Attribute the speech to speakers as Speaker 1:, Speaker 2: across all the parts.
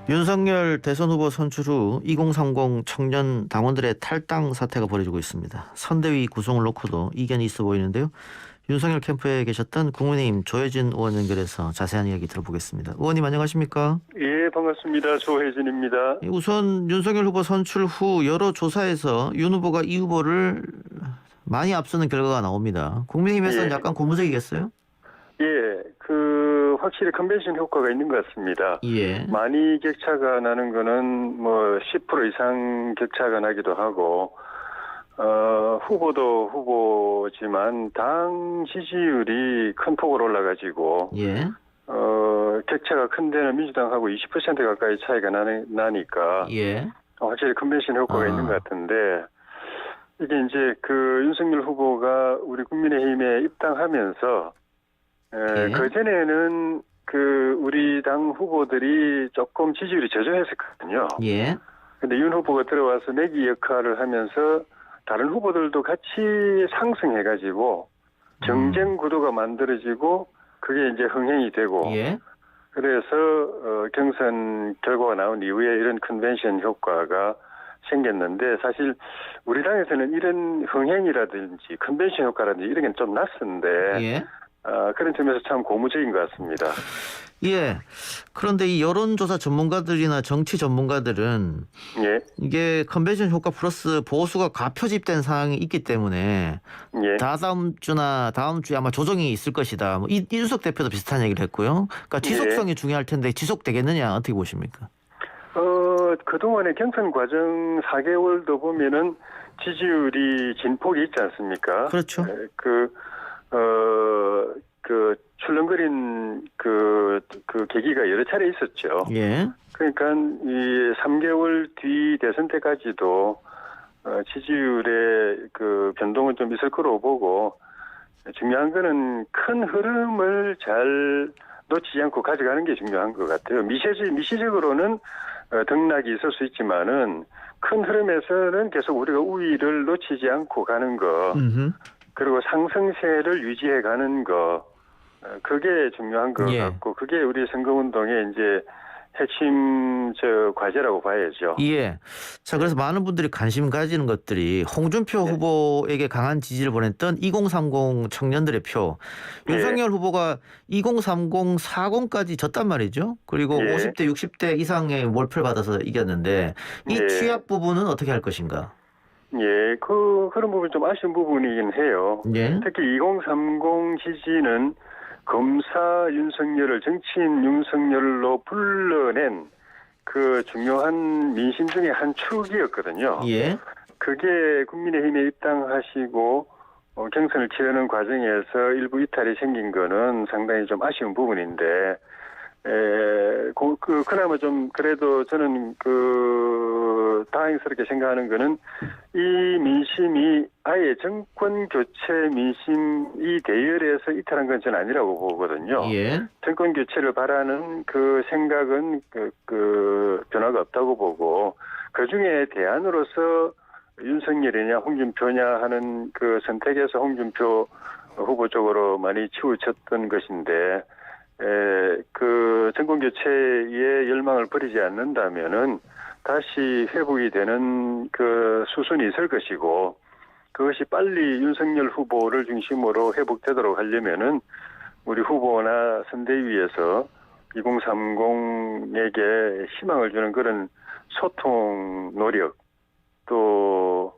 Speaker 1: 윤석열 대선 후보 선출 후 2030 청년 당원들의 탈당 사태가 벌어지고 있습니다. 선대위 구성을 놓고도 이견이 있어 보이는데요. 윤석열 캠프에 계셨던 국민의힘 조혜진 의원 연결해서 자세한 이야기 들어보겠습니다. 의원님 안녕하십니까?
Speaker 2: 예, 반갑습니다. 조혜진입니다.
Speaker 1: 우선 윤석열 후보 선출 후 여러 조사에서 윤 후보가 이 후보를 많이 앞서는 결과가 나옵니다. 국민의힘에서는
Speaker 2: 예.
Speaker 1: 약간 고무적이겠어요?
Speaker 2: 예, 확실히 컨벤션 효과가 있는 것 같습니다.
Speaker 1: 예.
Speaker 2: 많이 격차가 나는 거는 10% 이상 격차가 나기도 하고, 후보도 후보지만 당 지지율이 큰 폭으로 올라가지고,
Speaker 1: 예.
Speaker 2: 격차가 큰 데는 민주당하고 20% 가까이 차이가 나니까,
Speaker 1: 예.
Speaker 2: 확실히 컨벤션 효과가 있는 것 같은데, 이게 이제 윤석열 후보가 우리 국민의힘에 입당하면서
Speaker 1: 예.
Speaker 2: 그전에는 우리 당 후보들이 조금 지지율이 저조했었거든요.
Speaker 1: 예.
Speaker 2: 근데 윤 후보가 들어와서 내기 역할을 하면서 다른 후보들도 같이 상승해가지고 경쟁 구도가 만들어지고 그게 이제 흥행이 되고
Speaker 1: 예.
Speaker 2: 그래서 경선 결과가 나온 이후에 이런 컨벤션 효과가 생겼는데 사실 우리 당에서는 이런 흥행이라든지 컨벤션 효과라든지 이런 게 좀 낯선데
Speaker 1: 예.
Speaker 2: 그런 점에서 참 고무적인 것 같습니다.
Speaker 1: 예. 그런데 이 여론조사 전문가들이나 정치 전문가들은
Speaker 2: 예,
Speaker 1: 이게 컨벤션 효과 플러스 보수가 과표집된 상황이 있기 때문에
Speaker 2: 예,
Speaker 1: 다다음 주나 다음 주에 아마 조정이 있을 것이다. 뭐 이준석 대표도 비슷한 얘기를 했고요. 그러니까 지속성이 중요할 텐데 지속되겠느냐 어떻게 보십니까?
Speaker 2: 그동안의 경선 과정 4개월도 보면은 지지율이 진폭이 있지 않습니까?
Speaker 1: 그렇죠.
Speaker 2: 출렁거린 계기가 여러 차례 있었죠.
Speaker 1: 예.
Speaker 2: 그러니까 이 3개월 뒤 대선 때까지도 지지율의 변동은 좀 있을 거로 보고 중요한 거는 큰 흐름을 잘 놓치지 않고 가져가는 게 중요한 것 같아요. 미시적으로는 등락이 있을 수 있지만은 큰 흐름에서는 계속 우리가 우위를 놓치지 않고 가는 거. 그리고 상승세를 유지해 가는 거, 그게 중요한 것 같고, 그게 우리 선거운동의 이제 핵심 과제라고 봐야죠.
Speaker 1: 예. 자, 그래서 많은 분들이 관심 가지는 것들이 홍준표 후보에게 강한 지지를 보냈던 2030 청년들의 표. 윤석열 후보가 2030, 40까지 졌단 말이죠. 그리고 50대, 60대 이상의 몰표를 받아서 이겼는데 이 취약 부분은 어떻게 할 것인가?
Speaker 2: 예, 그런 부분 좀 아쉬운 부분이긴 해요.
Speaker 1: 예.
Speaker 2: 특히 2030 지지는 검사 윤석열을 정치인 윤석열로 불러낸 중요한 민심 중에 한 축이었거든요.
Speaker 1: 예.
Speaker 2: 그게 국민의힘에 입당하시고 경선을 치르는 과정에서 일부 이탈이 생긴 거는 상당히 좀 아쉬운 부분인데, 그나마 좀 그래도 저는 다행스럽게 생각하는 거는 이 민심이 아예 정권 교체 민심이 대열에서 이탈한 건 저는 아니라고 보거든요.
Speaker 1: 예.
Speaker 2: 정권 교체를 바라는 생각은 변화가 없다고 보고 그 중에 대안으로서 윤석열이냐 홍준표냐 하는 선택에서 홍준표 후보 쪽으로 많이 치우쳤던 것인데 정권 교체의 열망을 버리지 않는다면은 다시 회복이 되는 수순이 있을 것이고 그것이 빨리 윤석열 후보를 중심으로 회복되도록 하려면은 우리 후보나 선대위에서 2030에게 희망을 주는 그런 소통 노력 또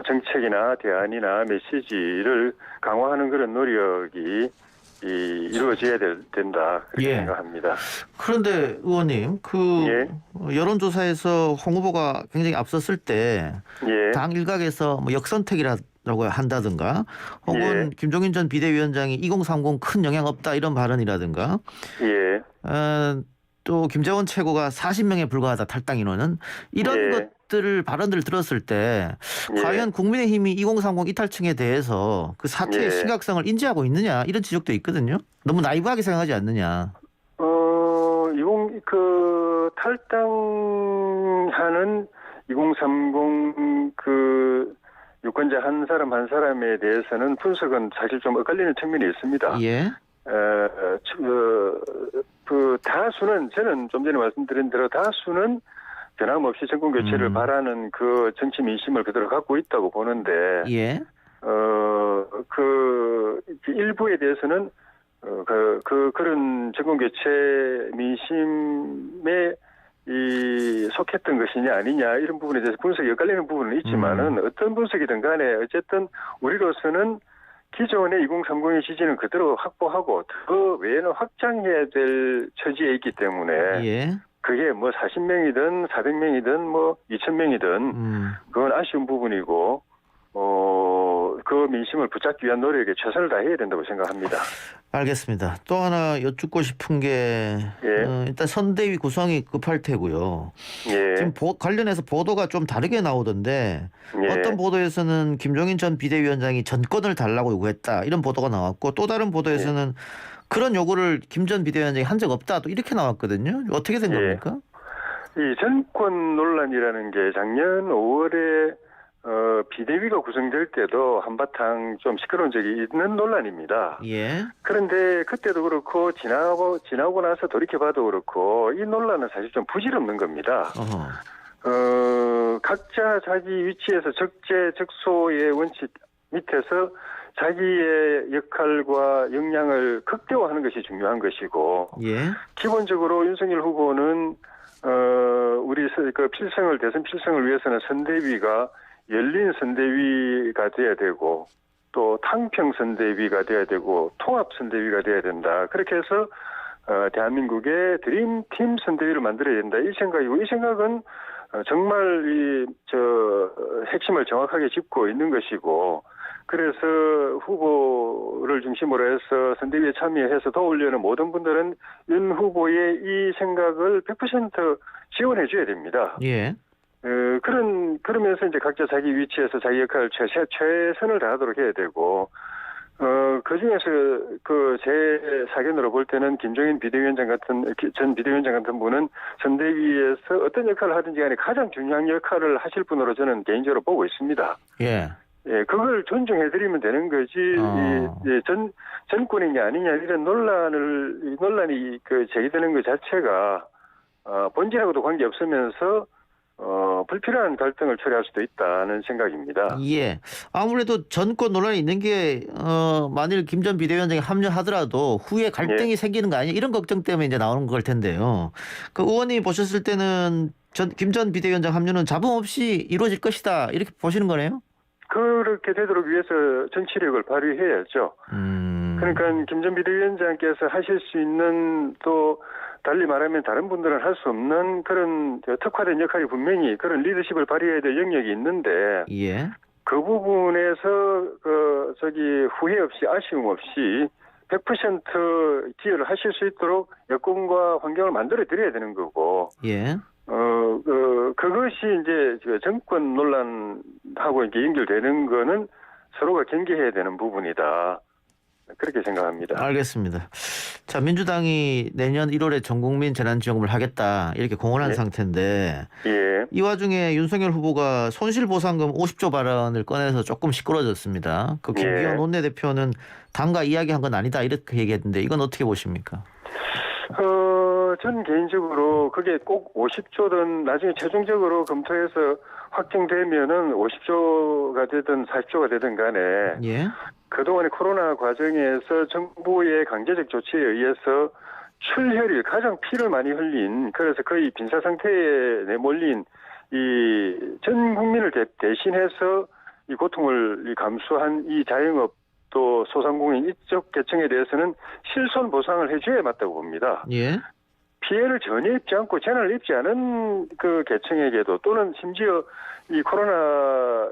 Speaker 2: 정책이나 대안이나 메시지를 강화하는 그런 노력이 이루어져야 된다 그렇게 생각합니다.
Speaker 1: 그런데 의원님 여론조사에서 홍 후보가 굉장히 앞섰을 때 당 일각에서 뭐 역선택이라고 한다든가 혹은 김종인 전 비대위원장이 2030 큰 영향 없다 이런 발언이라든가 또 김재원 최고가 40명에 불과하다 탈당 인원은 이런 발언들을 들었을 때 과연 국민의힘이 2030 이탈층에 대해서 그 사태의 심각성을 인지하고 있느냐 이런 지적도 있거든요. 너무 나이브하게 생각하지 않느냐.
Speaker 2: 탈당하는 2030 유권자 한 사람 한 사람에 대해서는 분석은 사실 좀 엇갈리는 측면이 있습니다. 그 다수는 저는 좀 전에 말씀드린 대로 다수는 변함없이 정권 교체를 바라는 그 정치 민심을 그대로 갖고 있다고 보는데
Speaker 1: 예.
Speaker 2: 그 일부에 대해서는 그런 정권 교체 민심에 속했던 것이냐 아니냐 이런 부분에 대해서 분석이 엇갈리는 부분은 있지만은 어떤 분석이든 간에 어쨌든 우리로서는 기존의 2030의 지지는 그대로 확보하고 그 외에는 확장해야 될 처지에 있기 때문에
Speaker 1: 예.
Speaker 2: 그게 뭐 40명이든 400명이든 뭐 2000명이든 그건 아쉬운 부분이고 그 민심을 붙잡기 위한 노력에 최선을 다해야 된다고 생각합니다.
Speaker 1: 알겠습니다. 또 하나 여쭙고 싶은 게
Speaker 2: 예.
Speaker 1: 일단 선대위 구성이 급할 테고요.
Speaker 2: 예.
Speaker 1: 지금 관련해서 보도가 좀 다르게 나오던데
Speaker 2: 예.
Speaker 1: 어떤 보도에서는 김종인 전 비대위원장이 전권을 달라고 요구했다 이런 보도가 나왔고 또 다른 보도에서는 그런 요구를 김 전 비대위원장이 한 적 없다 또 이렇게 나왔거든요. 어떻게 된 겁니까?
Speaker 2: 이 전권 논란이라는 게 작년 5월에 비대위가 구성될 때도 한바탕 좀 시끄러운 적이 있는 논란입니다.
Speaker 1: 예.
Speaker 2: 그런데 그때도 그렇고 지나고 나서 돌이켜봐도 그렇고 이 논란은 사실 좀 부질없는 겁니다. 각자 자기 위치에서 적재적소의 원칙 밑에서 자기의 역할과 역량을 극대화하는 것이 중요한 것이고
Speaker 1: 예.
Speaker 2: 기본적으로 윤석열 후보는 우리 대선 필승을 위해서는 선대위가 열린 선대위가 돼야 되고 또 탕평 선대위가 돼야 되고 통합 선대위가 돼야 된다. 그렇게 해서 대한민국의 드림팀 선대위를 만들어야 된다. 이 생각이고 이 생각은 정말 핵심을 정확하게 짚고 있는 것이고 그래서 후보를 중심으로 해서 선대위에 참여해서 도우려는 모든 분들은 윤 후보의 이 생각을 100% 지원해 줘야 됩니다.
Speaker 1: 예.
Speaker 2: 그러면서 이제 각자 자기 위치에서 자기 역할을 최선을 다하도록 해야 되고, 그 중에서 제 사견으로 볼 때는 김종인 전 비대위원장 같은 분은 선대위에서 어떤 역할을 하든지 간에 가장 중요한 역할을 하실 분으로 저는 개인적으로 보고 있습니다.
Speaker 1: 예.
Speaker 2: 예, 그걸 존중해드리면 되는 거지, 전권이냐 아니냐 이런 논란이 제기되는 것 자체가, 본질하고도 관계없으면서, 불필요한 갈등을 초래할 수도 있다는 생각입니다.
Speaker 1: 예. 아무래도 전권 논란이 있는 게 만일 김 전 비대위원장이 합류하더라도 후에 갈등이 생기는 거 아니냐 이런 걱정 때문에 이제 나오는 걸 텐데요. 그 의원님이 보셨을 때는 김 전 비대위원장 합류는 잡음 없이 이루어질 것이다 이렇게 보시는 거네요?
Speaker 2: 그렇게 되도록 위해서 정치력을 발휘해야죠. 그러니까 김 전 비대위원장께서 하실 수 있는 또 달리 말하면 다른 분들은 할 수 없는 그런 특화된 역할이 분명히 그런 리더십을 발휘해야 될 영역이 있는데
Speaker 1: 예.
Speaker 2: 그 부분에서 후회 없이 아쉬움 없이 100% 기여를 하실 수 있도록 여건과 환경을 만들어 드려야 되는 거고.
Speaker 1: 예.
Speaker 2: 그것이 이제 정권 논란하고 이렇게 연결되는 거는 서로가 경계해야 되는 부분이다. 그렇게 생각합니다.
Speaker 1: 알겠습니다. 자, 민주당이 내년 1월에 전국민 재난지원금을 하겠다 이렇게 공언한 상태인데
Speaker 2: 예.
Speaker 1: 이 와중에 윤석열 후보가 손실보상금 50조 발언을 꺼내서 조금 시끄러졌습니다. 그 김기현 원내대표는 당과 이야기한 건 아니다 이렇게 얘기했는데 이건 어떻게 보십니까?
Speaker 2: 전 개인적으로 그게 꼭 50조든 나중에 최종적으로 검토해서 확정되면은 50조가 되든 40조가 되든 간에
Speaker 1: 예.
Speaker 2: 그동안의 코로나 과정에서 정부의 강제적 조치에 의해서 출혈이 가장 피를 많이 흘린 그래서 거의 빈사 상태에 내몰린 이 전 국민을 대신해서 이 고통을 감수한 이 자영업 또 소상공인 이쪽 계층에 대해서는 실손 보상을 해줘야 맞다고 봅니다.
Speaker 1: 예.
Speaker 2: 피해를 전혀 입지 않고 재난을 입지 않은 그 계층에게도 또는 심지어 이 코로나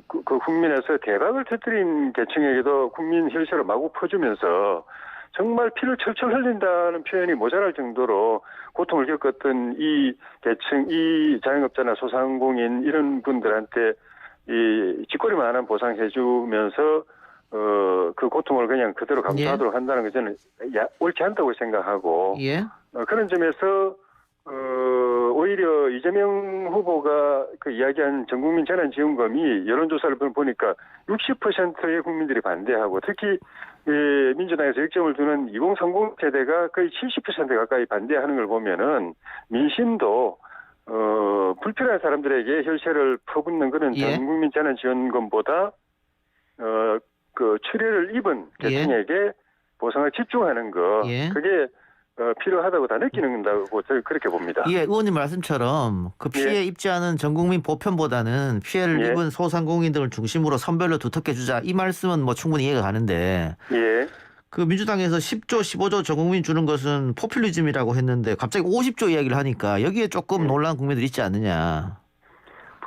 Speaker 2: 그 국민에서 대박을 터뜨린 계층에게도 국민 혈세를 마구 퍼주면서 정말 피를 철철 흘린다는 표현이 모자랄 정도로 고통을 겪었던 이 계층, 이 자영업자나 소상공인 이런 분들한테 이 쥐꼬리만한 보상해주면서 그 고통을 그냥 그대로 감수하도록 한다는 것은 옳지 않다고 생각하고
Speaker 1: 예.
Speaker 2: 그런 점에서 오히려 이재명 후보가 그 이야기한 전국민 재난지원금이 여론조사를 보니까 60%의 국민들이 반대하고 특히 민주당에서 역점을 두는 2030 세대가 거의 70% 가까이 반대하는 걸 보면은 민심도 불필요한 사람들에게 혈세를 퍼붓는 그런
Speaker 1: 예.
Speaker 2: 전국민 재난지원금보다 그 출혈을 입은 계층에게 보상을 집중하는 거
Speaker 1: 예.
Speaker 2: 그게 필요하다고 다 느끼는다고 저는 그렇게 봅니다.
Speaker 1: 예, 의원님 말씀처럼 그 피해 입지 않은 전국민 보편보다는 피해를
Speaker 2: 예.
Speaker 1: 입은 소상공인 등을 중심으로 선별로 두텁게 주자 이 말씀은 뭐 충분히 이해가 가는데
Speaker 2: 예.
Speaker 1: 그 민주당에서 10조, 15조 전국민 주는 것은 포퓰리즘이라고 했는데 갑자기 50조 이야기를 하니까 여기에 조금 놀란 국민들이 있지 않느냐.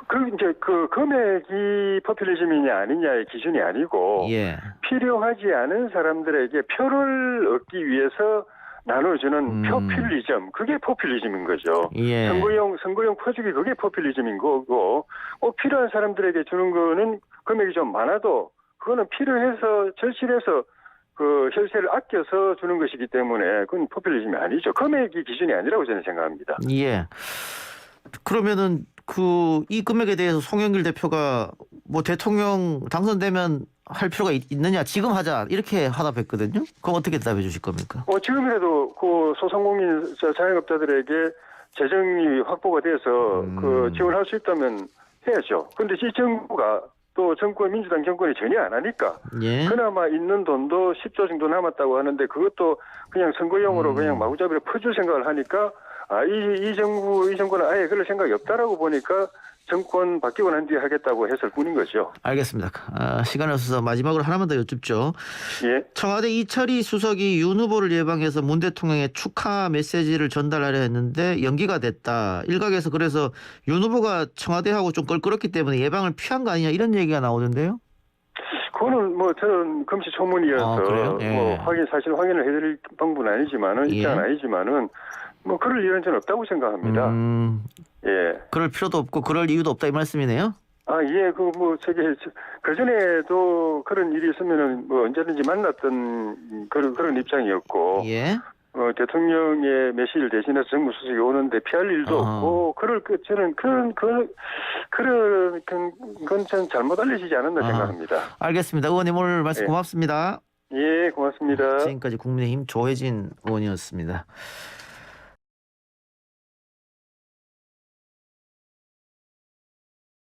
Speaker 2: 그 이제 그 금액이 포퓰리즘이냐 아니냐의 기준이 아니고
Speaker 1: 예.
Speaker 2: 필요하지 않은 사람들에게 표를 얻기 위해서 나눠주는 표퓰리즘 그게 포퓰리즘인 거죠.
Speaker 1: 예.
Speaker 2: 선거용 퍼주기 그게 포퓰리즘인 거고 꼭 필요한 사람들에게 주는 거는 금액이 좀 많아도 그거는 필요해서 절실해서 그 혈세를 아껴서 주는 것이기 때문에 그건 포퓰리즘이 아니죠. 금액이 기준이 아니라고 저는 생각합니다.
Speaker 1: 예. 그러면은 이 금액에 대해서 송영길 대표가 뭐 대통령 당선되면 할 필요가 있느냐 지금 하자 이렇게 화답했거든요. 그럼 어떻게 대답해 주실 겁니까?
Speaker 2: 지금이라도 그 소상공인 자영업자들에게 재정이 확보가 돼서 그 지원할 수 있다면 해야죠. 그런데 이 정부가 또 민주당 정권이 전혀 안 하니까
Speaker 1: 예.
Speaker 2: 그나마 있는 돈도 10조 정도 남았다고 하는데 그것도 그냥 선거용으로 그냥 마구잡이로 퍼줄 생각을 하니까 이 정권은 아예 그럴 생각이 없다라고 보니까 정권 바뀌고 난 뒤에 하겠다고 했을 뿐인 거죠.
Speaker 1: 알겠습니다. 시간이 없어서 마지막으로 하나만 더 여쭙죠.
Speaker 2: 예.
Speaker 1: 청와대 이철희 수석이 윤 후보를 예방해서 문 대통령의 축하 메시지를 전달하려 했는데 연기가 됐다. 일각에서 그래서 윤 후보가 청와대하고 좀 껄끄럽기 때문에 예방을 피한 거 아니냐 이런 얘기가 나오던데요.
Speaker 2: 그거는 뭐 저는 금시초문이어서
Speaker 1: 그래요? 예.
Speaker 2: 뭐 사실 확인을 해드릴 방법은 아니지만은 입장은 아니지만은 뭐 그럴 일은 저는 없다고 생각합니다. 예.
Speaker 1: 그럴 필요도 없고 그럴 이유도 없다 이 말씀이네요.
Speaker 2: 예, 그 전에도 그런 일이 있으면은 뭐 언제든지 만났던 그런 입장이었고,
Speaker 1: 예.
Speaker 2: 대통령의 메시지를 대신해서 정무 수석이 오는데 피할 일도 없고, 저는 그건 전 잘못 알려지지 않았나 생각합니다.
Speaker 1: 알겠습니다. 의원님 오늘 말씀 고맙습니다.
Speaker 2: 예, 고맙습니다.
Speaker 1: 지금까지 국민의힘 조혜진 의원이었습니다.